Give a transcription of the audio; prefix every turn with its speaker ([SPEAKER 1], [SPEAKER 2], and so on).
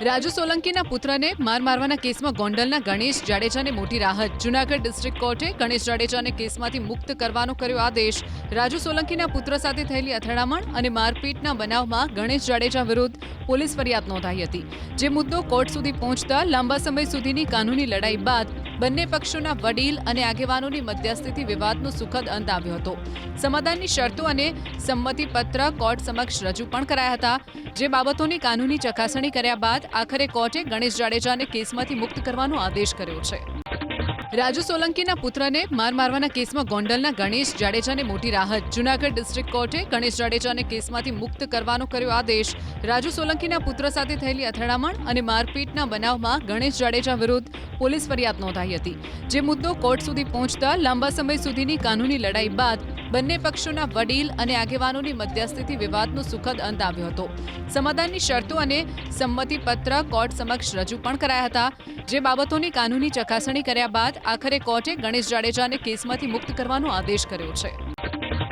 [SPEAKER 1] રાજુ સોલંકીના પુત્રને માર મારવાના કેસમાં ગોંડલના ગણેશ જાડેજાને મોટી રાહત. જૂનાગઢ ડિસ્ટ્રિક્ટ કોર્ટે ગણેશ જાડેજાને કેસમાંથી મુક્ત કરવાનો કર્યો આદેશ. રાજુ સોલંકીના પુત્ર સાથે થયેલી અથડામણ અને મારપીટના બનાવમાં ગણેશ જાડેજા વિરુદ્ધ પોલીસ ફરિયાદ નોંધાઈ હતી. જે મુદ્દો કોર્ટ સુધી પહોંચતા લાંબા સમય સુધીની કાનૂની લડાઈ બાદ બંને પક્ષોના વડીલ અને આગેવાનોની મધ્યસ્થીથી વિવાદનો સુખદ અંત આવ્યો હતો. સમાધાનની શરતો અને સંમતિપત્ર કોર્ટ સમક્ષ રજૂ પણ કરાયા હતા. જે બાબતોની કાનૂની ચકાસણી કર્યા બાદ આખરે કોર્ટે ગણેશ જાડેજાને કેસમાંથી મુક્ત કરવાનો આદેશ કર્યો છે. રાજુ સોલંકીના પુત્રને માર મારવાના કેસમાં ગોંડલના ગણેશ જાડેજાને મોટી રાહત. જૂનાગઢ ડિસ્ટ્રિક્ટ કોર્ટે ગણેશ જાડેજાને કેસમાંથી મુક્ત કરવાનો કર્યો આદેશ. રાજુ સોલંકીના પુત્ર સાથે થયેલી અથડામણ અને મારપીટના બનાવમાં ગણેશ જાડેજા વિરુદ્ધ પોલીસ ફરિયાદ નોંધાઈ હતી. જે મુદ્દો કોર્ટ સુધી પહોંચતા લાંબા સમય સુધીની કાનૂની લડાઈ બાદ બંને પક્ષોના વડીલ અને આગેવાનોની મધ્યસ્થીથી વિવાદનો સુખદ અંત આવ્યો હતો. સમાધાનની શરતો અને સંમતિપત્ર કોર્ટ સમક્ષ રજૂ પણ કરાયા હતા. જે બાબતોની કાનૂની ચકાસણી કર્યા બાદ આખરે કોર્ટે ગણેશ જાડેજાને કેસમાંથી મુક્ત કરવાનો આદેશ કર્યો છે.